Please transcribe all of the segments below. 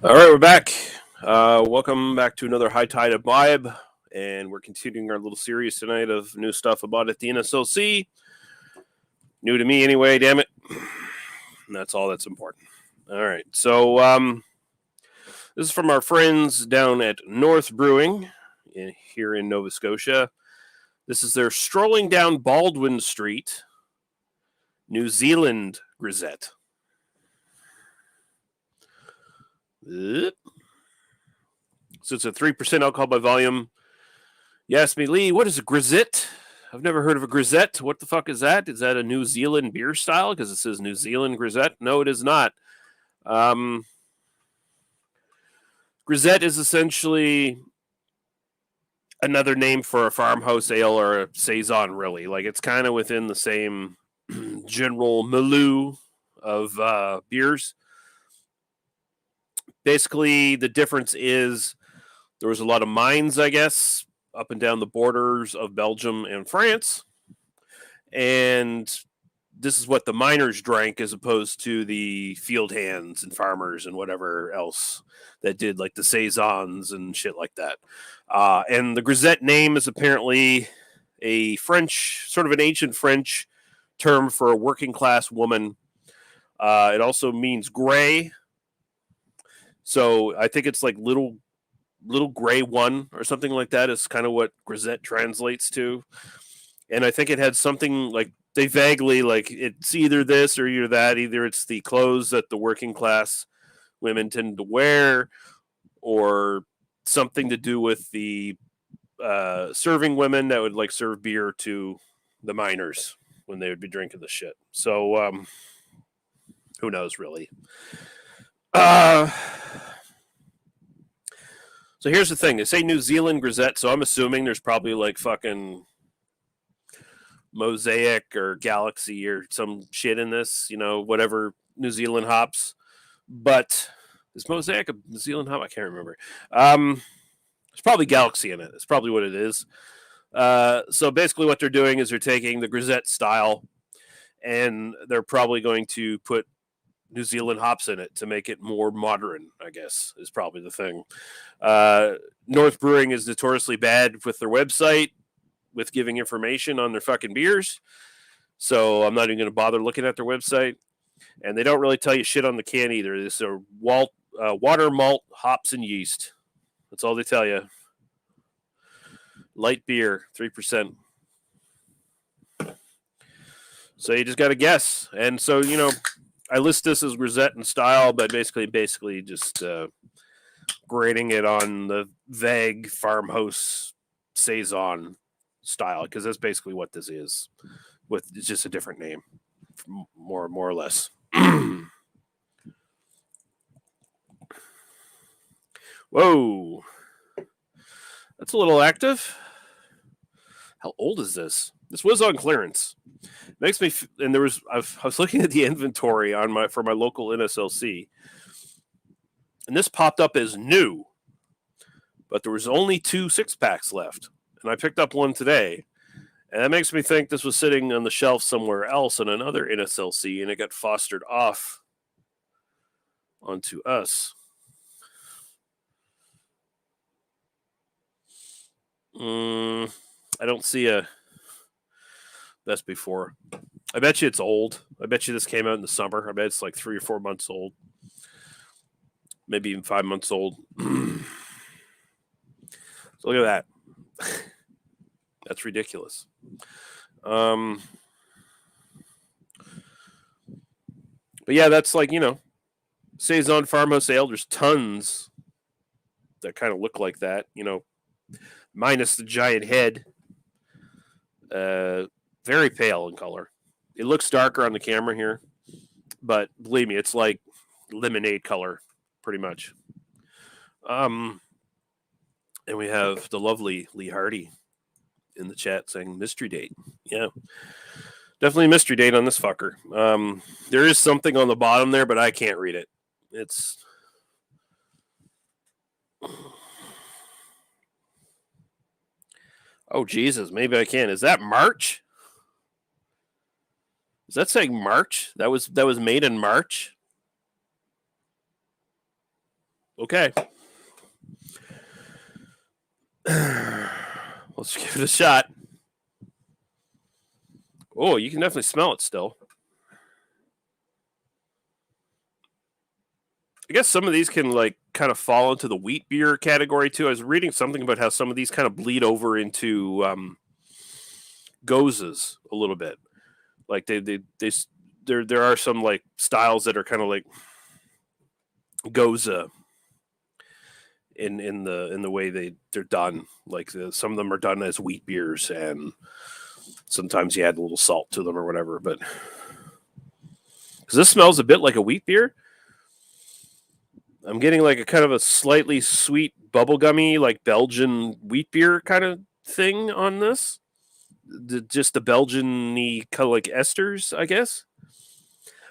All right, we're back. Welcome back to another High Tide of Imbibe, and we're continuing our little series tonight of new stuff about it, the NSLC. New to me anyway, damn it. And that's all that's important. All right, so this is from our friends down at North Brewing here in Nova Scotia. This is their Strolling Down Baldwin Street, New Zealand Grisette. So it's a 3% alcohol by volume. You asked me, Lee, what is a Grisette? I've never heard of a Grisette. What the fuck is that? Is that a New Zealand beer style? Because it says New Zealand Grisette. No, it is not. Grisette is essentially another name for a farmhouse ale or a saison, really. Like, it's kind of within the same general milieu of beers. Basically, the difference is there was a lot of mines, I guess, up and down the borders of Belgium and France. And this is what the miners drank as opposed to the field hands and farmers and whatever else that did like the saisons and shit like that. And the Grisette name is apparently a French, sort of an ancient French term for a working class woman. It also means gray. So I think it's like little gray one or something like that is kind of what Grisette translates to. And I think it had something like they vaguely like it's either this or either that. Either it's the clothes that the working class women tend to wear, or something to do with the serving women that would like serve beer to the miners when they would be drinking the shit. So who knows really? So here's the thing. They say New Zealand Grisette, so I'm assuming there's probably like fucking Mosaic or Galaxy or some shit in this, you know, whatever New Zealand hops. But is Mosaic a New Zealand hop? I can't remember. There's probably Galaxy in it. It's probably what it is. So basically what they're doing is they're taking the Grisette style and they're probably going to put New Zealand hops in it to make it more modern, I guess, is probably the thing. North Brewing is notoriously bad with their website, with giving information on their fucking beers. So I'm not even going to bother looking at their website. And they don't really tell you shit on the can either. This are water, malt, hops, and yeast. That's all they tell you. Light beer, 3%. So you just got to guess. And so, you know, I list this as Grisette in style, but basically just grading it on the vague farmhouse saison style, because that's basically what this is. With it's just a different name, more or less. Whoa, that's a little active. How old is this? This was on clearance. Makes me, and there was I was looking at the inventory on for my local NSLC, and this popped up as new, but there was only 2 6-packs left, and I picked up one today, and that makes me think this was sitting on the shelf somewhere else in another NSLC, and it got fostered off onto us. I don't see a best before. I bet you it's old. I bet you this came out in the summer. I bet it's like 3 or 4 months old. Maybe even 5 months old. So look at that. That's ridiculous. But yeah, that's like, you know, Saison Farmhouse Ale. There's tons that kind of look like that, you know, minus the giant head. Very pale in color. It looks darker on the camera here, but believe me, it's like lemonade color, pretty much. And we have the lovely Lee Hardy in the chat saying mystery date. Yeah, definitely a mystery date on this fucker. There is something on the bottom there, but I can't read it. It's oh Jesus, maybe I can. Is that March? Is that saying March? That was made in March. Okay. Let's give it a shot. Oh, you can definitely smell it still. I guess some of these can like kind of fall into the wheat beer category too. I was reading something about how some of these kind of bleed over into gozes a little bit. Like there are some like styles that are kind of like goza in the way they're done. Like some of them are done as wheat beers, and sometimes you add a little salt to them or whatever. But because this smells a bit like a wheat beer. I'm getting like a kind of a slightly sweet bubblegummy, like Belgian wheat beer kind of thing on this. Just the Belgian-y kind of like esters, I guess.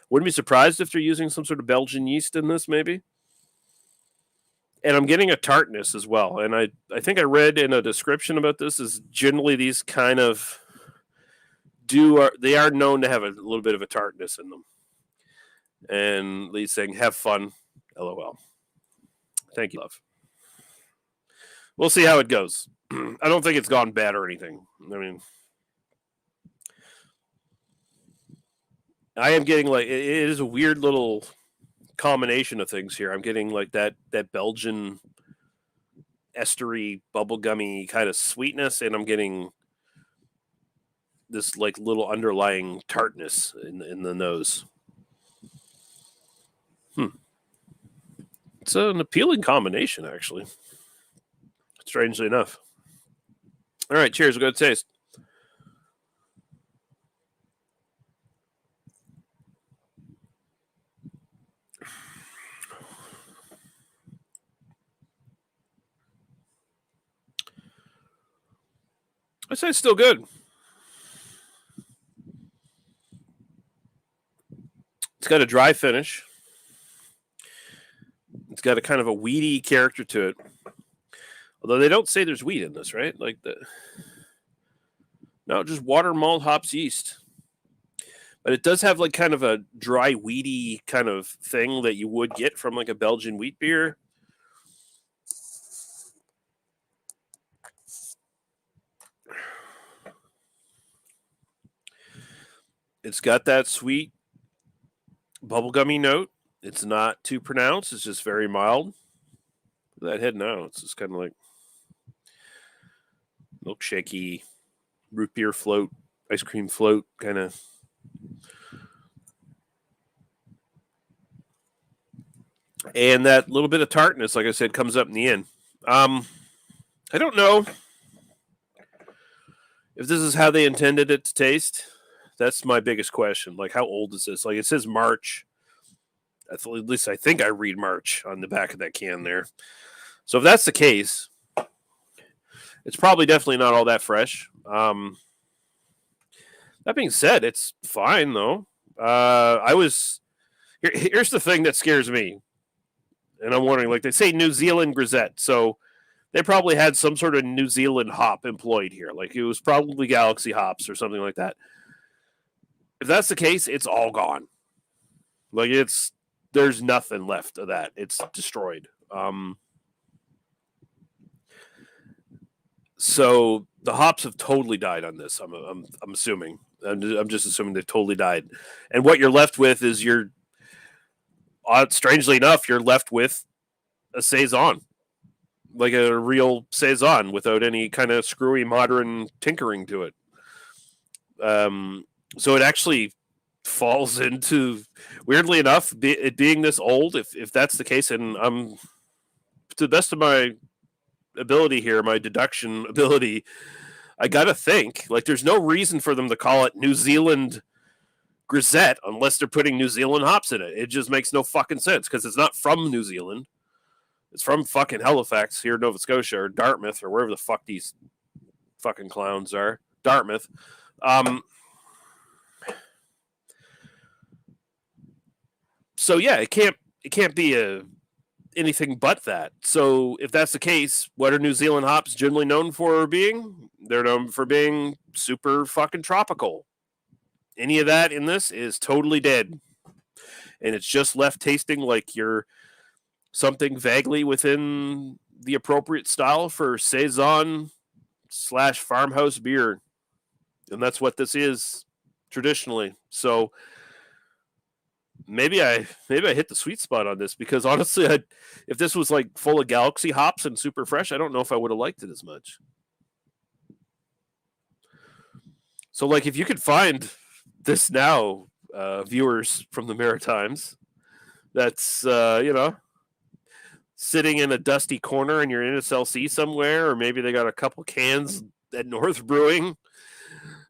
Wouldn't be surprised if they're using some sort of Belgian yeast in this, maybe. And I'm getting a tartness as well. And I think I read in a description about this is generally these kind of they are known to have a little bit of a tartness in them. And Lee's saying, have fun, LOL. Thank you, love. We'll see how it goes. I don't think it's gone bad or anything. I mean, I am getting like it is a weird little combination of things here. I'm getting like that Belgian estery bubblegummy kind of sweetness, and I'm getting this like little underlying tartness in the nose. It's an appealing combination, actually. Strangely enough. All right, cheers. We'll go to taste. I'd say it's still good. It's got a dry finish. It's got a kind of a weedy character to it. Although they don't say there's wheat in this, right? No, just water, malt, hops, yeast. But it does have like kind of a dry, weedy kind of thing that you would get from like a Belgian wheat beer. It's got that sweet bubblegummy note. It's not too pronounced. It's just very mild. That head now, it's just kind of like milkshakey, root beer float, ice cream float kind of. And that little bit of tartness, like I said, comes up in the end. I don't know if this is how they intended it to taste. That's my biggest question. Like, how old is this? Like, it says March. At least I think I read March on the back of that can there. So if that's the case, it's probably definitely not all that fresh. That being said, it's fine though. Here's the thing that scares me, and I'm wondering, like they say New Zealand Grisette, so they probably had some sort of New Zealand hop employed here. Like it was probably Galaxy hops or something like that. If that's the case, it's all gone. Like there's nothing left of that. It's destroyed. So the hops have totally died on this. I'm assuming. I'm just assuming they've totally died. And what you're left with is strangely enough, you're left with a saison, like a real saison without any kind of screwy modern tinkering to it. So it actually falls into, weirdly enough, it being this old. If that's the case, and I'm to the best of my ability here, my deduction ability, I gotta think like there's no reason for them to call it New Zealand Grisette unless they're putting New Zealand hops in it. It just makes no fucking sense because it's not from New Zealand. It's from fucking Halifax here in Nova Scotia or Dartmouth or wherever the fuck these fucking clowns are. Dartmouth. So yeah, it can't be anything but that. So if that's the case, what are New Zealand hops generally known for being? They're known for being super fucking tropical. Any of that in this is totally dead. And it's just left tasting like your something vaguely within the appropriate style for Saison / farmhouse beer. And that's what this is traditionally. So maybe I hit the sweet spot on this, because honestly, if this was like full of Galaxy hops and super fresh, I don't know if I would have liked it as much. So like, if you could find this now, viewers from the Maritimes, that's sitting in a dusty corner and you're in SLC somewhere, or maybe they got a couple cans at North Brewing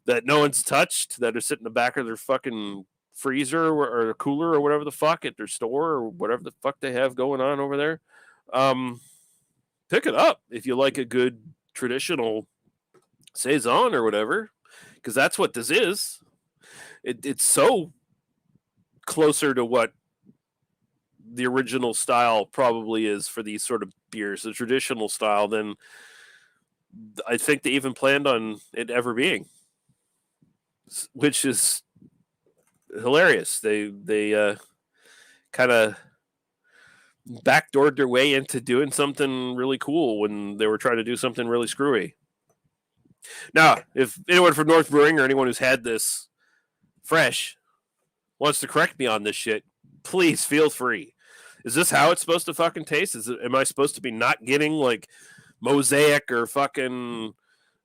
that no one's touched, that are sitting in the back of their fucking freezer or cooler or whatever the fuck at their store, or whatever the fuck they have going on over there. Pick it up if you like a good traditional Saison or whatever, because that's what this is. It's so closer to what the original style probably is for these sort of beers, the traditional style, than I think they even planned on it ever being, which is hilarious. They kind of backdoored their way into doing something really cool when they were trying to do something really screwy. Now, if anyone from North Brewing or anyone who's had this fresh wants to correct me on this shit, please feel free. Is this how it's supposed to fucking taste? Am I supposed to be not getting like Mosaic or fucking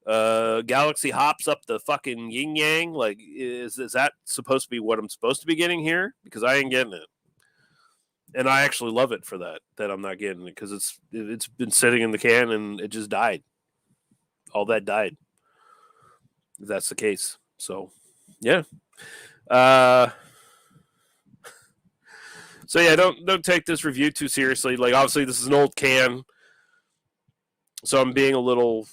Galaxy hops up the fucking yin yang? Like, is that supposed to be what I'm supposed to be getting here? Because I ain't getting it. And I actually love it for that I'm not getting it, because it's been sitting in the can and it just died. All that died. If that's the case. So, yeah. So yeah, don't take this review too seriously. Like, obviously this is an old can, so I'm being a little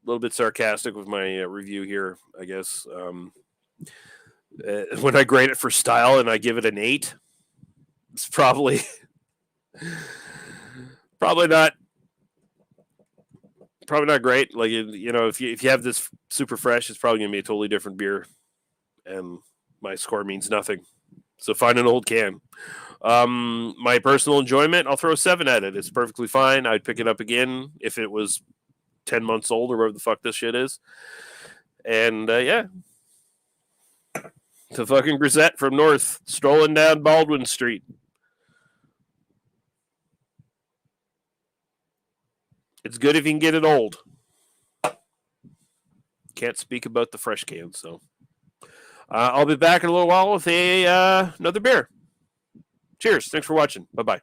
bit sarcastic with my review here, I guess. When I grade it for style and I give it an 8, it's probably not great. Like, if you have this super fresh, it's probably gonna be a totally different beer, and my score means nothing. So find an old can. My personal enjoyment, I'll throw a 7 at it. It's perfectly fine. I'd pick it up again if it was 10 months old or whatever the fuck this shit is. And yeah, the fucking Grisette from North, strolling down Baldwin Street. It's good if you can get it old. Can't speak about the fresh cans, so. I'll be back in a little while with another beer. Cheers. Thanks for watching. Bye-bye.